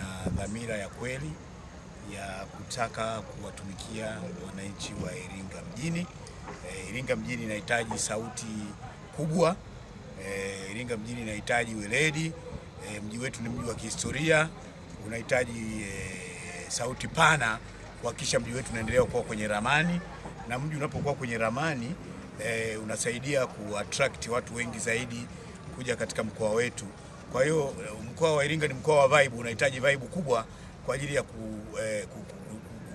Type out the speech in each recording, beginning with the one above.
ina dhamira ya kweli ya kutaka kuwatumikia wananchi wa Iringa mjini. Iringa mjini inahitaji sauti kubwa. Iringa mjini inahitaji weledi. Mji wetu ni mji wa kihistoria, unahitaji sauti pana kuhakikisha mji wetu unaendelea kuwa kwenye ramani, na mji unapokuwa kwenye ramani unasaidia kuattract watu wengi zaidi kuja katika mkoa wetu. Kwa hiyo mkoa wa Iringa ni mkoa wa vibe, unahitaji vibe kubwa kwa ajili ya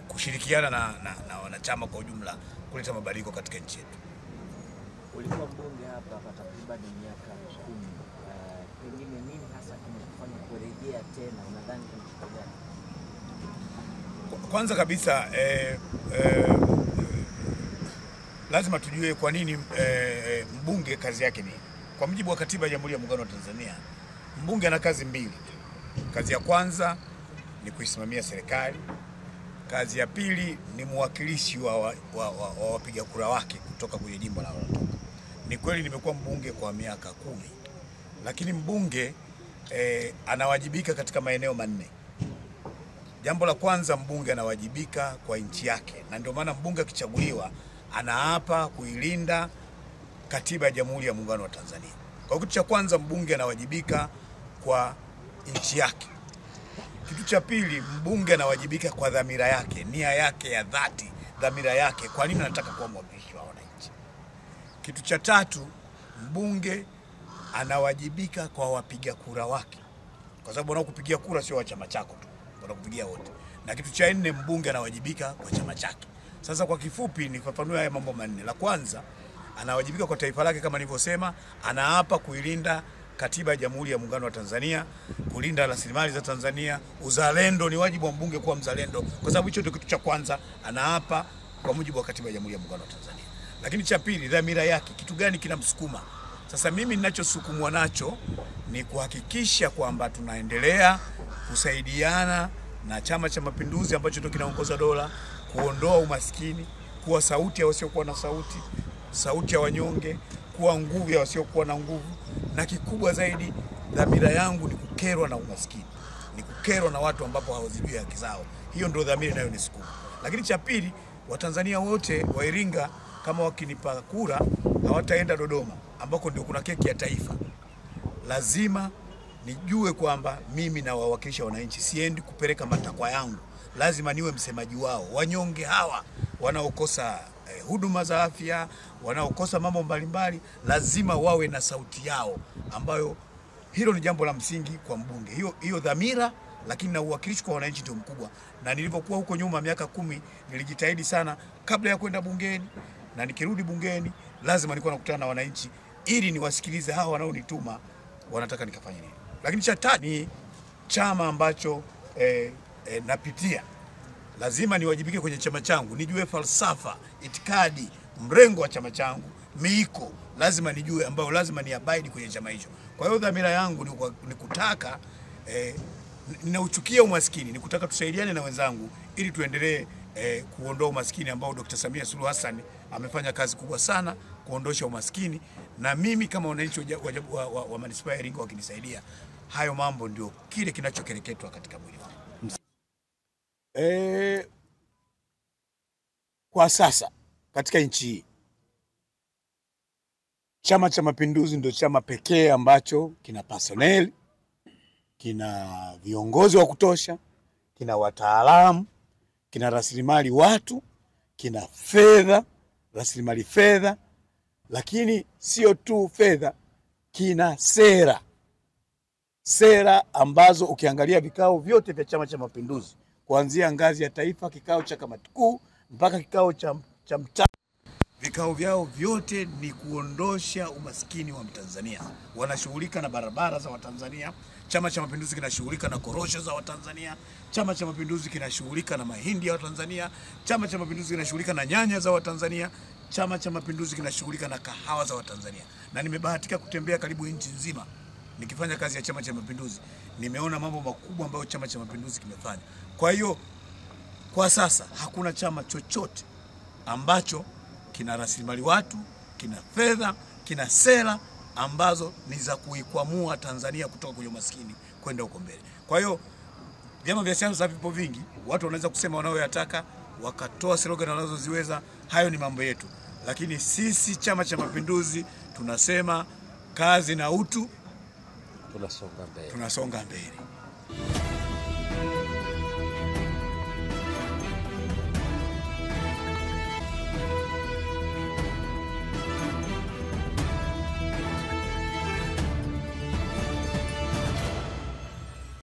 kushirikiana na wanachama kwa ujumla kuleta mabadiliko katika nchi yetu. Ulikuwa mbunge hapa kwa takriban miaka 10. Pengine nini hasa kimekufanya kurejea tena? Unadhani kuna kitu gani? Kwanza kabisa lazima tujue kwa nini mbunge kazi yake ni. Kwa mujibu wa katiba ya Jamhuri ya Muungano wa Tanzania, mbunge ana kazi mbili. Kazi ya kwanza ni kuisimamia serikali. Kazi ya pili ni mwakilishi wa wapiga kura wake kutoka kwenye jimbo analotoka. Ni kweli nimekuwa mbunge kwa miaka 10, lakini mbunge anawajibika katika maeneo manne. Jambo la kwanza, mbunge anawajibika kwa nchi yake, na ndio maana mbunge akichaguliwa anaapa kuilinda katiba ya Jamhuri ya Muungano wa Tanzania. Kwa kitu cha kwanza, mbunge anawajibika kwa nchi yake. Kitu cha pili, mbunge anawajibika kwa dhamira yake, nia yake ya dhati, dhamira yake, kwa nini anataka kuwa mwakilishi wa wananchi. Kitu cha tatu, mbunge anawajibika kwa wapiga kura wake, kwa sababu wanaokupigia kura sio wa chama chako tu, wanakupigia wote. Na kitu cha nne, mbunge anawajibika kwa chama chake. Sasa kwa kifupi nifafanue haya mambo manne. La kwanza, anawajibika kwa taifa lake kama nilivyosema, anaapa kuilinda katiba ya Jamhuri ya Muungano wa Tanzania, kulinda rasilimali za Tanzania. Uzalendo, ni wajibu wa mbunge kuwa mzalendo, kwa sababu hicho ndio kitu cha kwanza, anaapa kwa mujibu wa katiba ya Jamhuri ya Muungano wa Tanzania. Lakini cha pili, dhamira yake, kitu gani kinamsukuma? Sasa mimi ninachosukumwa nacho ni kuhakikisha kwamba tunaendelea kusaidiana na Chama cha Mapinduzi ambacho ndio kinaongoza dola, kuondoa umaskini, kuwa sauti ya wasiokuwa na sauti, sauti ya wanyonge, kuwa nguvu ya wasiokuwa na nguvu, na kikubwa zaidi, dhamira yangu ni kukerwa na umaskini, ni kukerwa na watu ambapo hawazijui haki zao. Hiyo ndio dhamira inayonisukuma. Lakini cha pili, Watanzania wote wa Iringa kama wakinipa kura hawataenda Dodoma ambako ndio kuna keki ya taifa. Lazima nijue kwamba mimi na wawakilisha wananchi, siendi kupeleka matakwa yangu. Lazima niwe msemaji wao. Wanyonge hawa wanaokosa huduma za afya, wanaokosa mambo mbalimbali, lazima wawe na sauti yao, ambayo hilo ni jambo la msingi kwa mbunge. Hiyo dhamira, lakini na uwakilishi kwa wananchi ndio mkubwa. Na nilipokuwa huko nyuma miaka 10, nilijitahidi sana kabla ya kwenda bungeni, na nikirudi bungeni lazima nilikuwa nakutana na wananchi ili niwasikilize hawa wanaonituma wanataka nikafanye nini. Lakini cha tatu ni chama ambacho napitia. Lazima niwajibike kwenye chama changu, nijue falsafa, itikadi, mrengo wa chama changu, miiko, lazima nijue, ambao lazima niabide kwenye chama hicho. Kwa hiyo dhamira yangu ni kutaka ninauchukia umaskini, ni kutaka tusaidiane na wenzangu ili tuendelee kuondoa umaskini ambao Dr. Samia Suluhu Hassan amefanya kazi kubwa sana kuondosha umaskini, na mimi kama wananchi wa manispaa ya Iringa wakinisaidia, hayo mambo ndio kile kinachokereketwa katika mwili wangu. Kwa sasa katika nchi hii, Chama cha Mapinduzi ndio chama pekee ambacho kina personnel, kina viongozi wa kutosha, kina wataalamu, kina rasilimali watu, kina fedha, rasilimali fedha, lakini sio tu fedha, kina sera. Sera ambazo ukiangalia vikao vyote vya Chama cha Mapinduzi, kuanzia ngazi ya taifa, kikao cha kamati kuu mpaka kikao cha mtaa, vikao vyao vyote ni kuondosha umaskini wa Mtanzania. Wanashughulika na barabara za Watanzania. Chama cha Mapinduzi kinashughulika na korosho za Watanzania. Chama cha Mapinduzi kinashughulika na mahindi ya Watanzania. Chama cha Mapinduzi kinashughulika na nyanya za Watanzania. Chama cha Mapinduzi kinashughulika na kahawa za Watanzania. Na nimebahatika kutembea karibu nchi nzima nikifanya kazi ya Chama cha Mapinduzi. Nimeona mambo makubwa ambayo Chama cha Mapinduzi kimefanya. Kwa hiyo kwa sasa hakuna chama chochote ambacho kina rasilimali watu, kina fedha, kina sera ambazo ni za kuikwamua Tanzania kutoka kwenye umaskini kwenda huko mbele. Kwa hiyo Vyama vya siasa vipo vingi, watu wanaweza kusema wanaoyataka, wakatoa slogan wanazoziweza, hayo ni mambo yetu. Lakini sisi Chama cha Mapinduzi tunasema kazi na utu, tunasonga mbele.